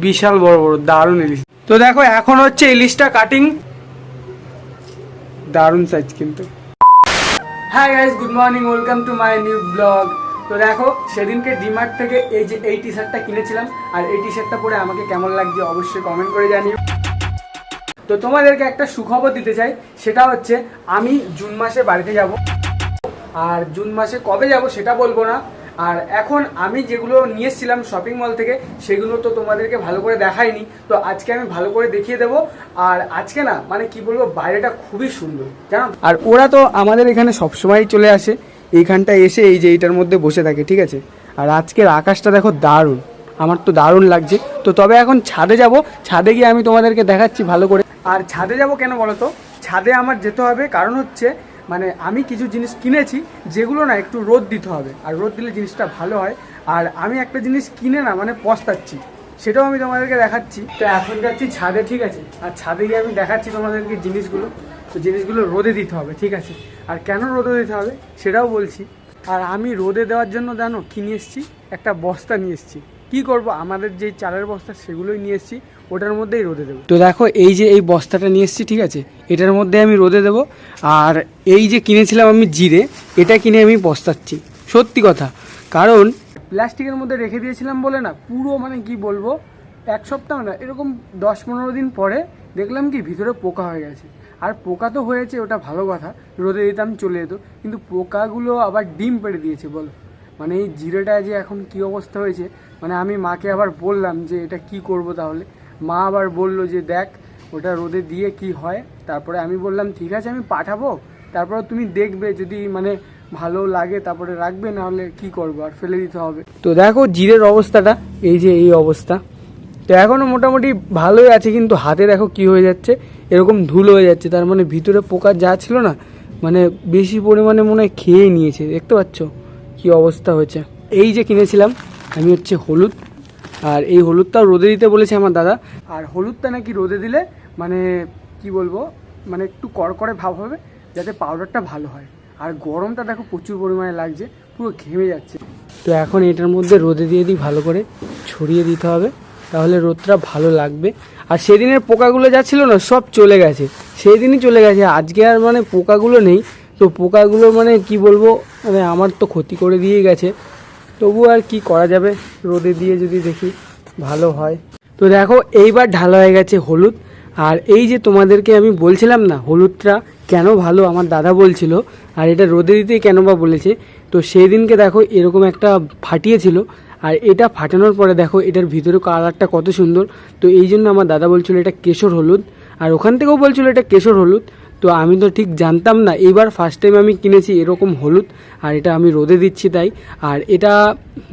বিশাল বড় বড় দারুণ ইলিশ। তো দেখো এখন হচ্ছে ইলিশটা কাটিং, দারুণ সাইজ কিন্তু। Hi guys, good morning, welcome to my new blog. তো দেখো সেদিনকে ডিমার্ট থেকে এই টি শার্টটা কিনেছিলাম, আর এই টি শার্টটা পরে আমাকে কেমন লাগছে অবশ্যই কমেন্ট করে জানিও। তো তোমাদেরকে একটা সুখবর দিতে চাই, সেটা হচ্ছে আমি জুন মাসে বাড়িতে যাব। আর জুন মাসে কবে যাব সেটা বলবো না। আর এখন আমি যেগুলো নিয়ে এসেছিলাম শপিং মল থেকে সেগুলো তো তোমাদেরকে ভালো করে দেখাইনি, তো আজকে আমি ভালো করে দেখিয়ে দেবো। আর আজকে না মানে কি বলবো, বাইরেটা খুবই সুন্দর জানো। আর ওরা তো আমাদের এখানে সবসময়ই চলে আসে, এইখানটায় এসে এই যে এইটার মধ্যে বসে থাকে, ঠিক আছে। আর আজকের আকাশটা দেখো দারুণ, আমার তো দারুণ লাগছে। তো তবে এখন ছাদে যাব, ছাদে গিয়ে আমি তোমাদেরকে দেখাচ্ছি ভালো করে। আর ছাদে যাব কেন বলো তো, ছাদে আমার যেতে হবে কারণ হচ্ছে মানে আমি কিছু জিনিস কিনেছি যেগুলো না একটু রোদ দিতে হবে, আর রোদ দিলে জিনিসটা ভালো হয়। আর আমি একটা জিনিস কিনে না মানে পস্তাচ্ছি, সেটাও আমি তোমাদেরকে দেখাচ্ছি। তো এখন যাচ্ছি ছাদে, ঠিক আছে। আর ছাদে গিয়ে আমি দেখাচ্ছি তোমাদেরকে জিনিসগুলো। তো জিনিসগুলো রোদে দিতে হবে, ঠিক আছে। আর কেন রোদে দিতে হবে সেটাও বলছি। আর আমি রোদে দেওয়ার জন্য জানো কী নিয়ে এসেছি, একটা বস্তা নিয়ে এসেছি। কী করবো, আমাদের যেই চালের বস্তা সেগুলোই নিয়ে এসেছি, ওটার মধ্যেই রোদে দেবো। তো দেখো এই যে এই বস্তাটা নিয়ে এসেছি, ঠিক আছে, এটার মধ্যে আমি রোদে দেবো। আর এই যে কিনেছিলাম আমি জিরে, এটা কিনে আমি পস্তাচ্ছি সত্যি কথা। কারণ প্লাস্টিকের মধ্যে রেখে দিয়েছিলাম বলে না পুরো মানে কি বলবো, এক সপ্তাহ না এরকম 10-15 দিন পরে দেখলাম কি ভিতরে পোকা হয়ে গেছে। আর পোকা তো হয়েছে, ওটা ভালো কথা, রোদে দিতাম চলে যেত, কিন্তু পোকাগুলো আবার ডিম পেড়ে দিয়েছে বলো। মানে এই জিরেটা যে এখন কি অবস্থা হয়েছে, মানে আমি মাকে আবার বললাম যে এটা কি করব তাহলে। মা আবার বলল যে দেখ ওটা রোদে দিয়ে কি হয়। তারপরে আমি বললাম ঠিক আছে আমি পাঠাবো, তারপরে তুমি দেখবে যদি মানে ভালো লাগে তারপরে রাখবে, না হলে কি করবো আর ফেলে দিতে হবে। তো দেখো জিরের অবস্থাটা এই যে এই অবস্থা। তো এখনও মোটামুটি ভালোই আছে, কিন্তু হাতে দেখো কি হয়ে যাচ্ছে, এরকম ধুলো হয়ে যাচ্ছে। তার মানে ভিতরে পোকা যা ছিল না মানে বেশি পরিমাণে মনে হয় খেয়ে নিয়েছে, দেখতে পাচ্ছ কি অবস্থা হয়েছে। এই যে কিনেছিলাম আমি হচ্ছে হলুদ, আর এই হলুদটাও রোদে দিতে বলেছে আমার দাদা। আর হলুদটা নাকি রোদে দিলে মানে কি বলবো, মানে একটু কড়কড়ে ভাব হবে, যাতে পাউডারটা ভালো হয়। আর গরমটা দেখো প্রচুর পরিমাণে লাগছে, পুরো ঘেমে যাচ্ছে। তো এখন এটার মধ্যে রোদে দিয়ে দিই, ভালো করে ছড়িয়ে দিতে হবে, তাহলে রোদটা ভালো লাগবে। আর সেদিনের পোকাগুলো যা ছিল না সব চলে গেছে, সেই দিনই চলে গেছে। আজকে আর মানে পোকাগুলো নেই। তো পোকাগুলো মানে কি বলবো, মানে আমার তো ক্ষতি করে দিয়ে গেছে, তবু আর কি করা যাবে, রোদে দিয়ে যদি দেখি ভালো হয়। তো দেখো এইবার ঢালা হয়ে গেছে হলুদ। আর এই যে তোমাদেরকে আমি বলছিলাম না হলুদটা কেন ভালো, আমার দাদা বলছিল, আর এটা রোদে দিতেই কেন বা বলেছে। তো সেই দিনকে দেখো এরকম একটা ফাটিয়েছিল, আর এটা ফাটানোর পরে দেখো এটার ভিতরে কালারটা কত সুন্দর। তো এই জন্য আমার দাদা বলছিল এটা কেশর হলুদ, আর ওখান থেকেও বলছিল এটা কেশর হলুদ। তো আমি তো ঠিক জানতাম না, এইবার ফার্স্ট টাইম আমি কিনেছি এরকম হলুদ, আর এটা আমি রোদে দিচ্ছি তাই। আর এটা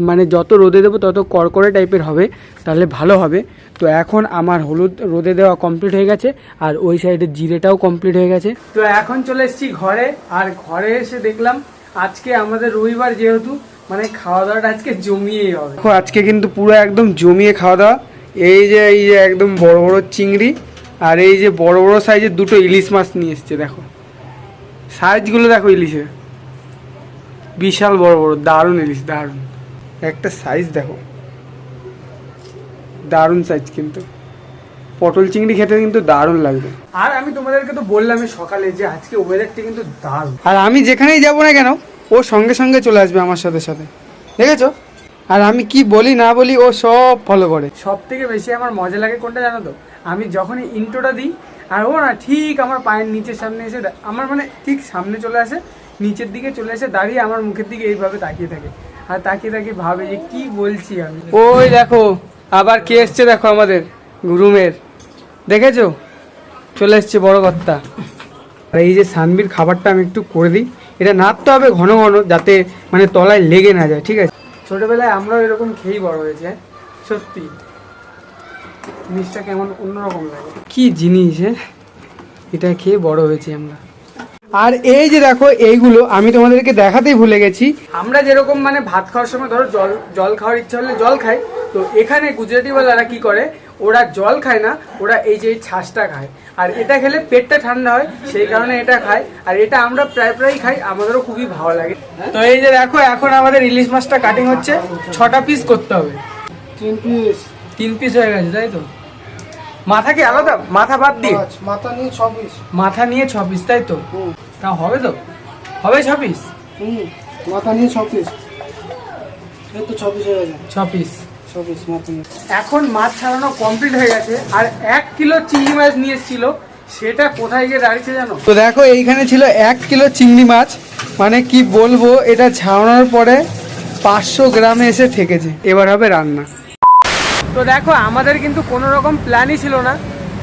মানে যত রোদে দেবো তত কড়কড়ে টাইপের হবে, তাহলে ভালো হবে। তো এখন আমার হলুদ রোদে দেওয়া কমপ্লিট হয়ে গেছে, আর ওই সাইডে জিরেটাও কমপ্লিট হয়ে গেছে। তো এখন চলে এসেছি ঘরে, আর ঘরে এসে দেখলাম আজকে আমাদের রবিবার যেহেতু মানে খাওয়া দাওয়াটা আজকে জমিয়েই হবে। দেখো আজকে কিন্তু পুরো একদম জমিয়ে খাওয়া দাওয়া। এই যে একদম বড় বড় চিংড়ি, আর এই যে বড় বড় সাইজের দুটো ইলিশ মাছ নিয়ে এসছে। দেখো সাইজগুলো দেখো ইলিশের, বিশাল বড় বড় দারুণ ইলিশ, দারুণ একটা সাইজ দেখো, দারুণ সাইজ কিন্তু। পটল চিংড়ি খেতে কিন্তু দারুণ লাগবে। আর আমি তোমাদেরকে তো বললামই সকালে যে আজকে ওয়েদারটা কিন্তু দারুণ। আর আমি যেখানেই যাবো না কেন ও সঙ্গে সঙ্গে চলে আসবে আমার সাথে সাথে, দেখেছো। আর আমি কি বলি না বলি ও সব ফলো করে। সব থেকে বেশি আমার মজা লাগে কোনটা জানো তো, আমি যখনই ইন্ট্রোটা দিই আর ও না ঠিক আমার পায়ের নিচের সামনে এসে আমার মানে ঠিক সামনে চলে আসে, নিচের দিকে চলে এসে দাঁড়িয়ে আমার মুখের দিকে এইভাবে তাকিয়ে থাকে, আর তাকিয়ে তাকিয়ে ভাবে যে কি বলছি আমি। ওই দেখো আবার কে এসছে দেখো আমাদের রুমের, দেখেছো চলে এসছে বড় কর্তা। আর এই যে সানবির খাবারটা আমি একটু করে দিই, এটা নাড়তে হবে ঘন ঘন যাতে মানে তলায় লেগে না যায়, ঠিক আছে। ছোটবেলায় আমরাও এরকম খেয়েই বড় হয়েছে, সত্যি জিনিসটা কেমন অন্যরকম লাগে, কি জিনিস এটা খেয়ে বড় হয়েছি আমরা। আর এই যে দেখো এইগুলো আমি তোমাদেরকে দেখাতেই ভুলে গেছি, আমরা যেরকম মানে ভাত খাওয়ার সময় ধরো জল খাওয়ার ইচ্ছা হলে জল খাই, তো এখানে গুজরাটিওয়ালারা কি করে, ওরা জল খায় না, ওরা এই যে ছাঁচটা খায়। আর এটা খেলে পেটটা ঠান্ডা হয়, সেই কারণে এটা খায়। আর এটা আমরা প্রায় খাই, আমাদেরও খুবই ভালো লাগে। তো এই যে দেখো এখন আমাদের ইলিশ মাছটা কাটিং হচ্ছে, 6টা পিস করতে হবে। 3 পিস হয়ে গেছে তাই তো? মাথা কি আলাদা? মাথা বাদ দিয়ে? মাথা নিয়ে 6 পিস। মাথা নিয়ে 6 পিস তাই তো? তা হবে তো? হবে 6 পিস? মাথা নিয়ে 6 পিস। এই তো 6 পিস হয়ে গেছে। 6 পিস। 6 পিস মাথা নিয়ে। এখন মাছ ছাড়ানো কমপ্লিট হয়ে গেছে আর 1 কিলো চিংড়ি মাছ নিয়ে এসেছিল, সেটা কোথায় গিয়ে দাঁড়িয়েছে জানো? তো দেখো এইখানে ছিল 1 কিলো চিংড়ি মাছ, মানে কি বলবো, এটা ছাড়ানোর পরে 500 গ্রামে এসে ঠেকেছে। এবার হবে রান্না। তো দেখো আমাদের কিন্তু কোনো রকম প্ল্যানই ছিল না।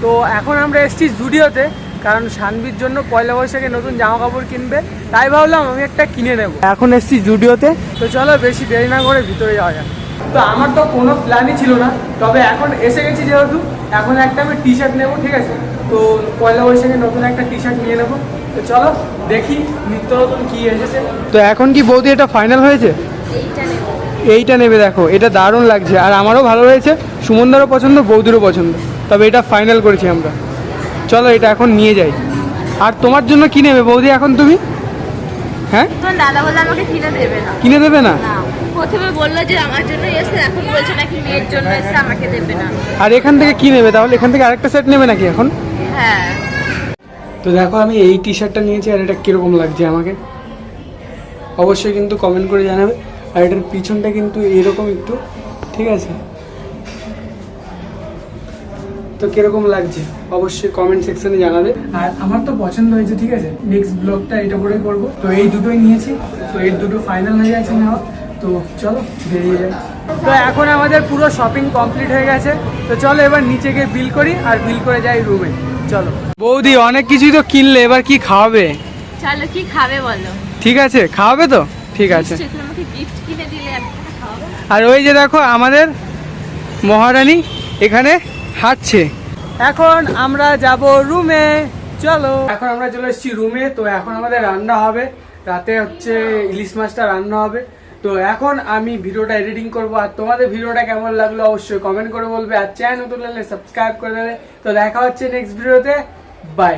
তো এখন আমরা এসেছি জুডিওতে, কারণ সানবির জন্য পয়লা বৈশাখে নতুন জামা কাপড় কিনবে, তাই ভাবলাম আমি একটা কিনে নেব। এখন এসেছি জুডিওতে, তো চলো বেশি দেরি না করে ভিতরে যাওয়া যাক। তো আমার তো কোনো প্ল্যানই ছিল না, তবে এখন এসে গেছি যেহেতু, এখন একটা আমি টি শার্ট নেবো, ঠিক আছে? তো পয়লা বৈশাখে নতুন একটা টি শার্ট নিয়ে নেবো। তো চলো দেখি নিত্য নতুন কী এসেছে। তো এখন কি বৌদি এটা ফাইনাল হয়েছে? এইটা নেবে। দেখো এটা দারুণ লাগছে আর আমারও ভালো হয়েছে, সুমনদারও পছন্দ, বৌদিরও পছন্দ, তবে এটা ফাইনাল করেছি আমরা। চলো এটা এখন নিয়ে যাই। আর তোমার জন্য কি নেবে বৌদি এখন তুমি? হ্যাঁ, দাদা বলে আমাকে কিনে দেবে না। কিনে দেবে না? প্রথমে বললো যে আমার জন্য এসে, এখন বলছে নাকি মেয়ের জন্য এসে, আমাকে দেবে না। আর এখান থেকে কি নেবে তাহলে? এখান থেকে আরেকটা সেট নেবে নাকি এখন? হ্যাঁ। তো দেখো আমি এই টি শার্টটা নিয়েছি আর এটা কীরকম লাগছে আমাকে অবশ্যই কিন্তু কমেন্ট করে জানাবে। আর এটার পিছনটা কিন্তু এরকম একটু, ঠিক আছে? তো কিরকম লাগছে অবশ্যই কমেন্ট সেকশনে জানাবে। আর আমার তো পছন্দ হয়েছে, ঠিক আছে? নেক্সট ব্লগটা এটা করেই করবো। তো এই দুটোই নিয়েছি, তো এই দুটো ফাইনাল হয়ে গেছে নেওয়া। তো চলো বেরিয়ে যাই। তো এখন আমাদের পুরো শপিং কমপ্লিট হয়ে গেছে। তো চলো এবার নিচে গিয়ে বিল করি আর বিল করে যাই রুমে। চলো বৌদি অনেক কিছুই তো কিনলে, এবার কি খাওয়াবে? চলো কি খাবে বলো? ঠিক আছে খাওয়াবে তো? ঠিক আছে। আমাকে গিফট কিনে দিলে আমি খাওয়াবো। আর ওই যে দেখো আমাদের মহারানী এখানে হাঁটছে। এখন আমরা যাব রুমে, চলো। এখন আমরা চলে এসেছি রুমে। তো এখন আমাদের রান্না হবে, রাতে হচ্ছে ইলিশ মাছটা রান্না হবে। তো এখন আমি ভিডিওটা এডিটিং করবো। আর তোমাদের ভিডিওটা কেমন লাগলো অবশ্যই কমেন্ট করে বলবে, আর চ্যানেল নতুন লাগলে সাবস্ক্রাইব করে দেবে। তো দেখা হচ্ছে নেক্সট ভিডিওতে, বাই।